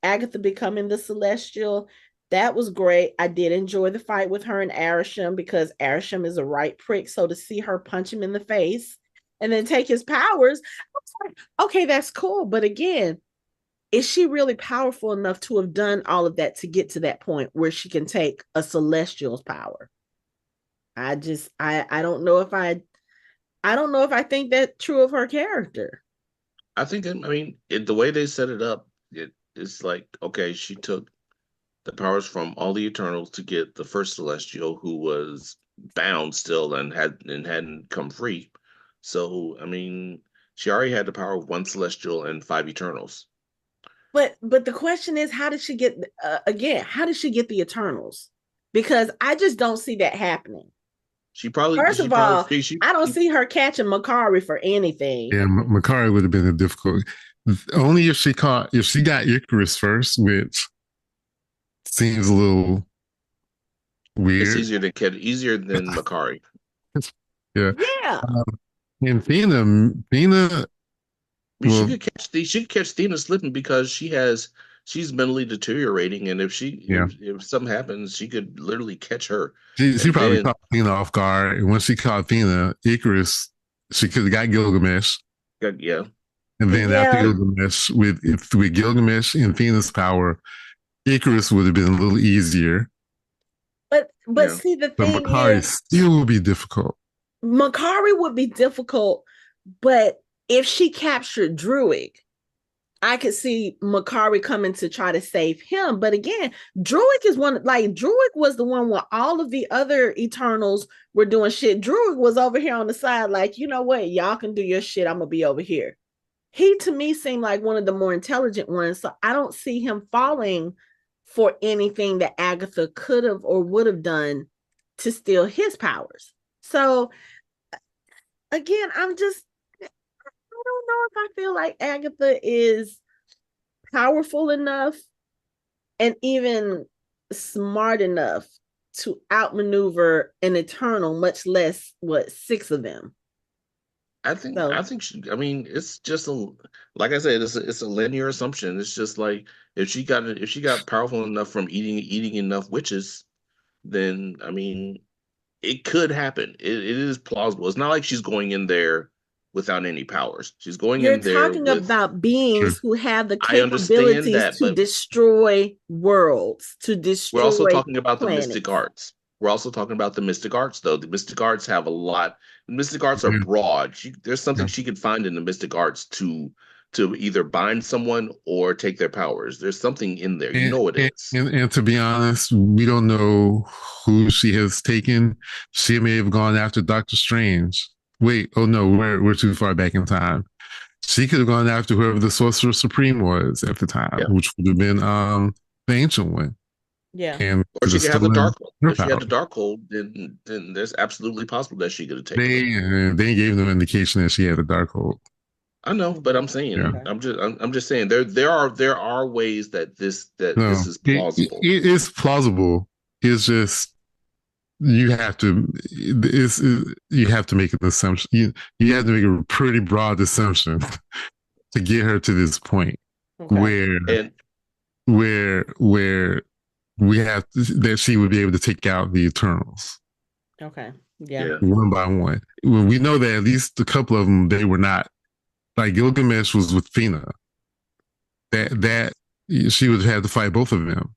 Agatha becoming the Celestial, that was great. I did enjoy the fight with her and Arisham because Arisham is a right prick. So to see her punch him in the face and then take his powers, I was like, okay, that's cool. But again, is she really powerful enough to have done all of that to get to that point where she can take a celestial's power? I don't know if I don't know if I think that true of her character. I think, the way they set it up, it's like, okay, she took the powers from all the Eternals to get the first Celestial who was bound still and hadn't come free. So, she already had the power of one Celestial and five Eternals. But the question is, how did she get again? How did she get the Eternals? Because I just don't see that happening. First She of probably all, I don't see her catching Makari for anything. Yeah, Makari would have been a difficult. Only if she got Icarus first, which seems a little it's weird. easier than Makari. Yeah. Yeah, Um, and Thena, I mean, well, she could catch Thena slipping because she's mentally deteriorating, and yeah, if something happens, she could literally catch her. she And probably then caught Thena off guard. And when she caught Thena, Icarus, she could have got Gilgamesh. yeah, And then after yeah, Gilgamesh, with Gilgamesh and Thena's power, Icarus would have been a little easier. But Yeah. see, the But thing Makari is, still will be difficult. Makari would be difficult, but if she captured Druid, I could see Makari coming to try to save him. But again, Druid is one, like, Druid was the one where all of the other Eternals were doing shit. Druid was over here on the side, like, you know what? Y'all can do your shit. I'm going to be over here. He, to me, seemed like one of the more intelligent ones. So I don't see him falling for anything that Agatha could have or would have done to steal his powers. So again, I don't know if I feel like Agatha is powerful enough and even smart enough to outmaneuver an Eternal, much less what, six of them. I So think I mean, it's just like I said, it's a linear assumption. It's just like if she got powerful enough from eating enough witches, then I mean, it could happen. It is plausible. It's not like she's going in there without any powers. She's going you're in there talking with. about beings who have the I understand capabilities that, to but destroy worlds, to we're also destroy talking about the mystic planets. arts. We're also talking about the mystic arts, though. The mystic arts have a lot. The mystic arts are broad. There's something she could find in the mystic arts to either bind someone or take their powers. There's something in there. You know it is. And to be honest, we don't know who she has taken. She may have gone after Doctor Strange. Wait, oh no, we're too far back in time. She could have gone after whoever the Sorcerer Supreme was at the time, Yeah. which would have been the Ancient One, Yeah. and Or could she have could have the stolen dark hold. her If she had power. the dark hold, then there's absolutely possible that she could have taken them. They gave no indication that she had a Darkhold. I know, but I'm Yeah. saying I'm just saying there are ways that this No, is plausible. it is plausible. It's just you have to you have to make an assumption. You have to make a pretty broad assumption to get her to this point Okay. where And where we have that she would be able to take out the Eternals Okay. Yeah. yeah, one by one. Well, we know that at least a couple of them they were not, like Gilgamesh was with Fina. That she would have to fight both of them.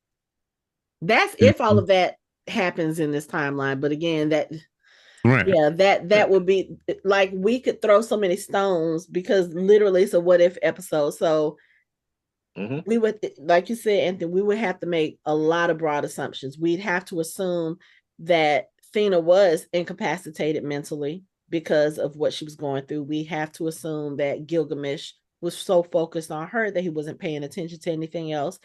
That's if all of that happens in this timeline. But again, Right. yeah, that would be like, we could throw so many stones because literally it's a what if episode. So we would, like you said, Anthony, we would have to make a lot of broad assumptions. We'd have to assume that Fina was incapacitated mentally because of what she was going through. We have to assume that Gilgamesh was so focused on her that he wasn't paying attention to anything else.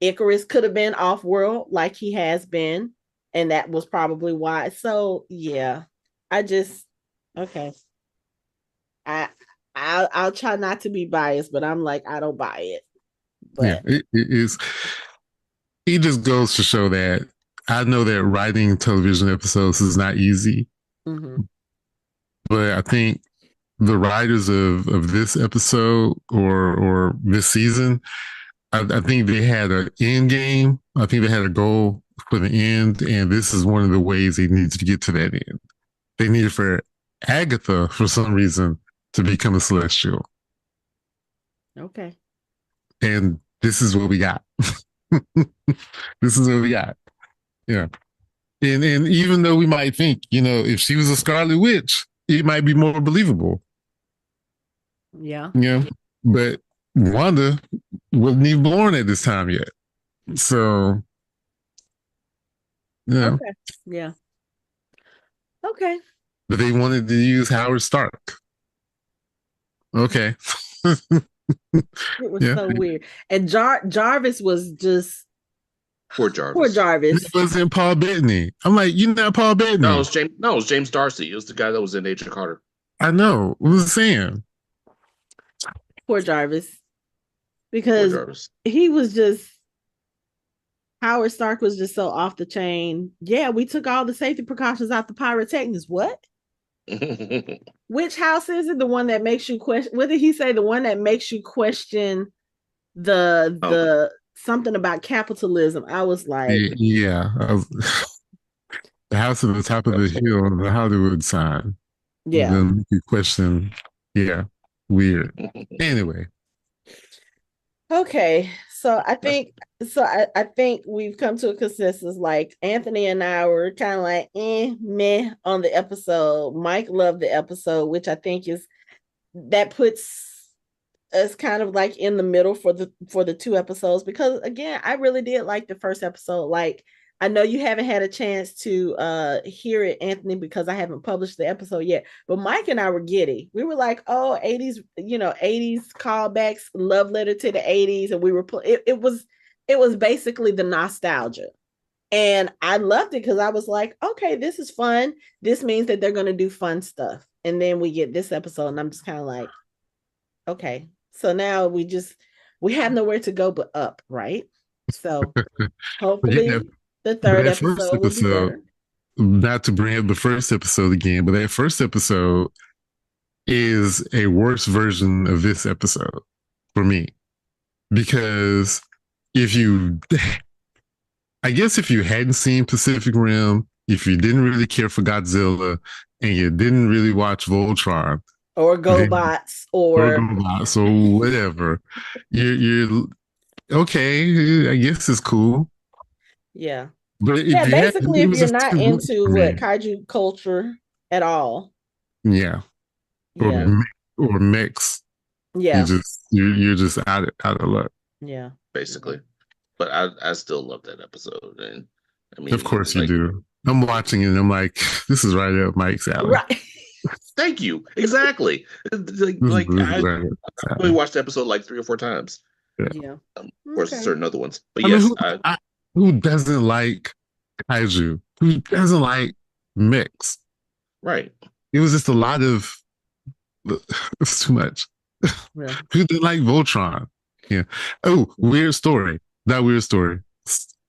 Icarus could have been off world like he has been, and that was probably why. So yeah, I just okay. I I'll try not to be biased, but I'm like, I don't buy it. Yeah, But it is. It just goes to show that I know that writing television episodes is not easy, but I think the writers of this episode or this season, I think they had an end game. I think they had a goal for the end, and this is one of the ways they needed to get to that end. They needed for Agatha, for some reason, to become a celestial. okay. And this is what we got. This is what we got. Yeah. And even though we might think, if she was a Scarlet Witch, it might be more believable. Yeah. Yeah. But Wanda wasn't even born at this time yet. So, yeah. Okay. Yeah. Okay. But they wanted to use Howard Stark. Okay. It was Yeah. so weird. And Jarvis was just poor poor Jarvis. It Jarvis. wasn't Paul Bettany. I'm like, you're not Paul No, Bettany. it was James. No, it was James Darcy. It was the guy that was in Agent Carter. I know. What was I saying? Poor Jarvis. Poor Because Jarvis. he was just, Howard Stark was just so off the chain. Yeah, we took all the safety precautions out the pyrotechnics. What? Which house is it? The one that makes you question, what did he say? The one that makes you question the something about capitalism. I was like, Yeah. The house at the top of the hill, the Hollywood sign. yeah. Then you question, yeah, weird. Anyway. Okay. So I think I think we've come to a consensus. Like Anthony and I were kind of like meh on the episode. Mike loved the episode, which I think is that puts us kind of like in the middle for the two episodes, because again, I really did like the first episode. Like I know you haven't had a chance to hear it, Anthony, because I haven't published the episode yet, but Mike and I were giddy. We were like, oh, 80s, 80s callbacks, love letter to the 80s, and we were it was basically the nostalgia. And I loved it because I was like, okay, this is fun. This means that they're going to do fun stuff. And then we get this episode, and I'm just kind of like, okay. So now we have nowhere to go but up, right? So But yeah, hopefully the but third that first episode will be episode, better. not to bring up the first episode again, but that first episode is a worse version of this episode for me. Because if you, I guess if you hadn't seen Pacific Rim, if you didn't really care for Godzilla, and you didn't really watch Voltron, Or then, GoBots or or GoBots or whatever, you're okay. I guess it's cool. yeah. But if Yeah, you had, basically it if was you're just not too much into for what me. kaiju culture at all. Yeah, or Yeah. or mix. Yeah. You're just out of luck. Yeah. basically. But I still love that episode, and I Of mean, course you like, do. I'm watching it and I'm like, this is right up Mike's alley. Right. thank you, exactly. This is I right up Mike's only alley. watched the episode like 3 or 4 times. Yeah. Yeah. Of course, Okay. certain other ones, but I mean, yes, who doesn't like kaiju? Who doesn't like mix? right. It was just a lot of, it's too much. Yeah. Who didn't like Voltron? Yeah. Oh, weird story. That weird story.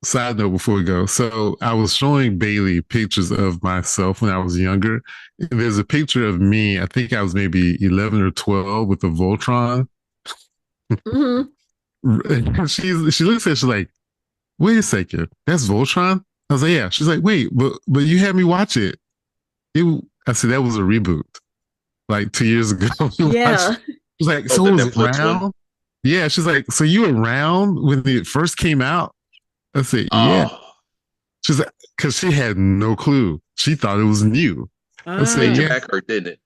Side note before we go. So I was showing Bailey pictures of myself when I was younger. There's a picture of me. I think I was maybe 11 or 12 with a Voltron. Mm-hmm. She looks at it, she's like, wait a second, that's Voltron? I was like, yeah. She's like, wait, but you had me watch it. I said that was a reboot, like 2 years ago. Yeah. She's like, Oh, so the it was Netflix around? one. Yeah, she's like, so you were around when it first came out? I said, yeah. Oh, She's like, because she had no clue. She thought it was new. I said, made your Ah. yeah, back hurt, didn't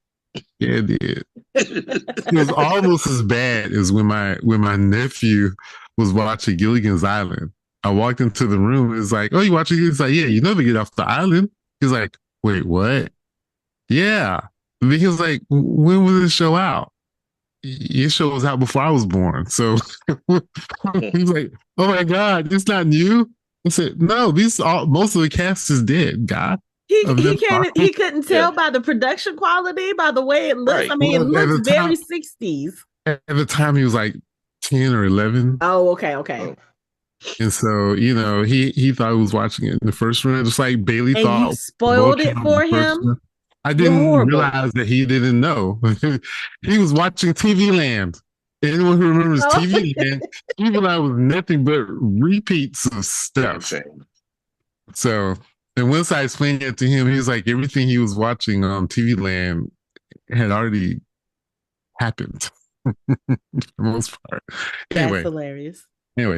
yeah, it did. it? It was almost as bad as when my nephew was watching Gilligan's Island. I walked into the room. It's like, oh, you watching? He's like, yeah, you never get off the island. He's like, wait, what? Yeah. And then he was like, when was this show out? Your show was out before I was born. So he's like, oh my God, it's not new. I said, no, most of the cast is dead, God. Of them. He couldn't Yeah, tell by the production quality, by the way it looks. right. I mean, it Well, looks very 60s. at the time he was like 10 or 11. Oh, okay. Oh, And so, he thought he was watching it in the first run, just like Bailey And you thought spoiled it Voltron in for the first him. run. I You're didn't horrible. realize that he didn't know. He was watching TV Land. Anyone who remembers Oh. TV Land, TV Land was nothing but repeats of damn stuff. shame. So, and once I explained it to him, he was like, everything he was watching on TV Land had already happened for the most part. That's Anyway, hilarious.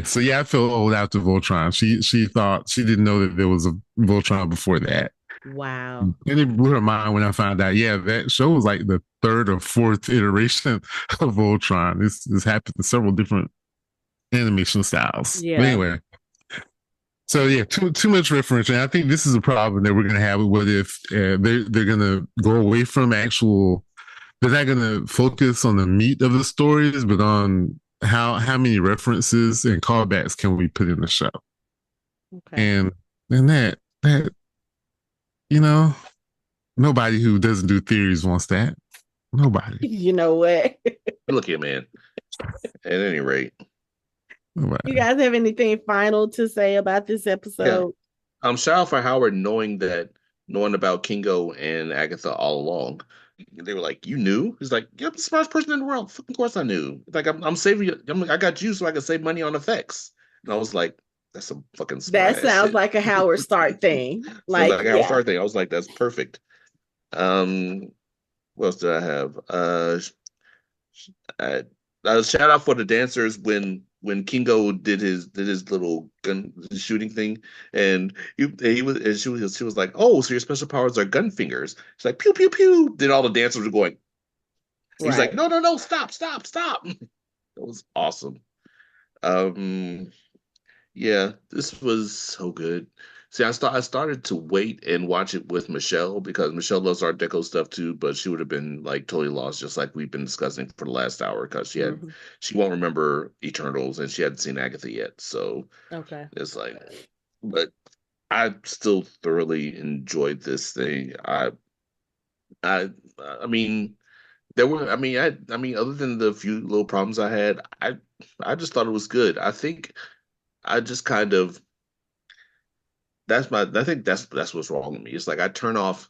so yeah, I felt old after Voltron. She thought she didn't know that there was a Voltron before that. Wow. And it blew her mind when I found out, yeah, that show was like the third or fourth iteration of Voltron. This happened in several different animation styles. Yeah. But anyway, so yeah, too much reference. And I think this is a problem that we're going to have. What if they're going to go away from actual? They're not going to focus on the meat of the stories, but on how many references and callbacks can we put in the show? Okay. And that nobody who doesn't do theories wants that. Nobody. You know what? Look here, man. At any rate, Nobody. You guys have anything final to say about this episode? shout out for Howard knowing about Kingo and Agatha all along. They were like, "You knew?" He's like, "Yeah, I'm the smartest person in the world. Of course I knew. Like, I'm saving you. I got you so I can save money on effects." And I was like, "That's some fucking smart That ass sounds shit." like a Howard Stark thing. Sounds Like, like a Howard yeah. Stark thing. I was like, "That's perfect." What else did I have? Shout out for the dancers when when Kingo did his little gun shooting thing, and he was and she was like, "Oh, so your special powers are gun fingers?" She's like, "Pew pew pew." Then all the dancers were going. He's like, Right. "No, no, no, stop, stop, stop." It was awesome. Um, yeah, this was so good. See, I started to wait and watch it with Michelle because Michelle loves Art Deco stuff too, but she would have been like totally lost, just like we've been discussing for the last hour, because Mm-hmm. she won't remember Eternals and she hadn't seen Agatha yet. So Okay. it's like, but I still thoroughly enjoyed this thing. I, I mean, there were, I mean, other than the few little problems I had, I just thought it was good. I think I just kind of I think that's what's wrong with me. It's like I turn off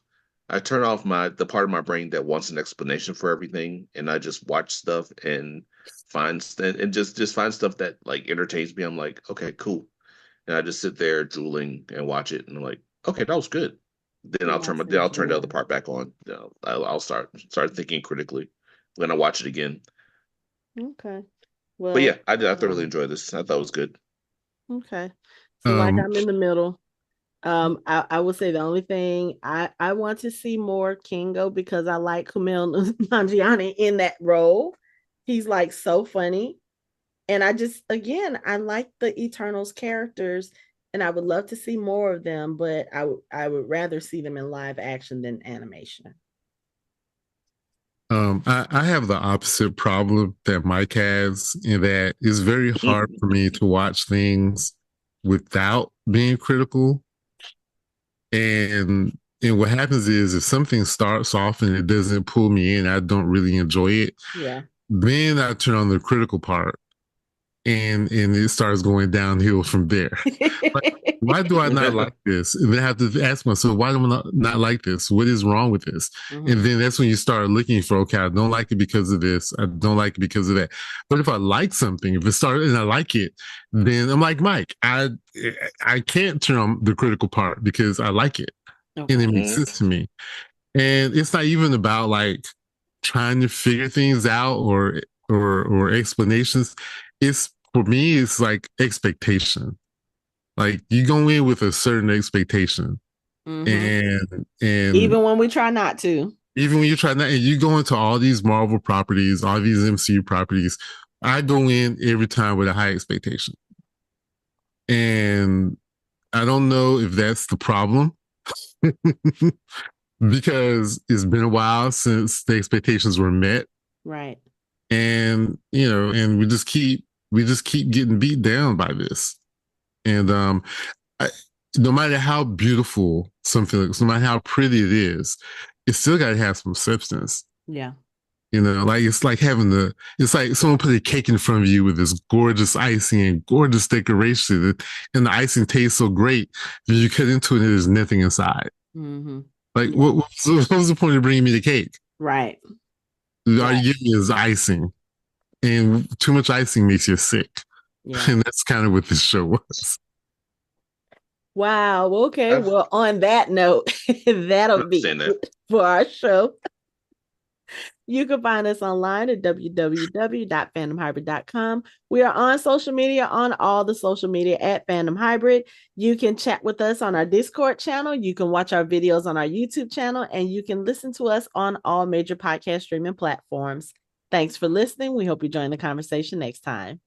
my the part of my brain that wants an explanation for everything, and I just watch stuff and just find stuff that like entertains me. I'm like, okay, cool. And I just sit there drooling and watch it, and I'm like, okay, that was good. Then Yeah, I I'll said turn the other drooling. part back on. I'll start thinking critically when I watch it again. Okay. But Well, yeah, I thoroughly enjoyed this. I thought it was good. okay. So like Um, I'm in the middle. I would say the only thing I want to see more Kingo because I like Kumail Nanjiani in that role. He's like so funny. And I just again I like the Eternals characters and I would love to see more of them, but I would rather see them in live action than animation. I have the opposite problem that Mike has, in that it's very hard for me to watch things without being critical. And what happens is, if something starts off and it doesn't pull me in, I don't really enjoy it. Yeah. Then I turn on the critical part, and it starts going downhill from there. Like, why do I not like this? And then I have to ask myself, why do I not like this? What is wrong with this? Mm-hmm. And then that's when you start looking for, okay, I don't like it because of this. I don't like it because of that. But if I like something, if it started and I like it, then I'm like Mike. I can't turn on the critical part because I like it and Okay. it makes sense to me. And it's not even about like trying to figure things out or explanations. It's, for me, it's like expectation. Like, you go in with a certain expectation, Mm-hmm. and Even when we try not to. even when you try that, and you go into all these Marvel properties, all these MCU properties, I go in every time with a high expectation, and I don't know if that's the problem. Because it's been a while since the expectations were met, Right. and and we just keep getting beat down by this. And I, no matter how beautiful something looks, no matter how pretty it is, it still got to have some substance. Yeah. Like, it's like someone put a cake in front of you with this gorgeous icing and gorgeous decoration, and the icing tastes so great that you cut into it and there's nothing inside. Mm-hmm. Like, Yeah. what was the point of bringing me the cake? Right. All Right. you give me is icing, and too much icing makes you sick. Yeah. And that's kind of what this show was. Wow. Okay. I Well, on that note, that'll be understand that. it for our show. You can find us online at www.fandomhybrid.com. We are on social media, on all the social media at Fandom Hybrid. You can chat with us on our Discord channel. You can watch our videos on our YouTube channel, and you can listen to us on all major podcast streaming platforms. Thanks for listening. We hope you join the conversation next time.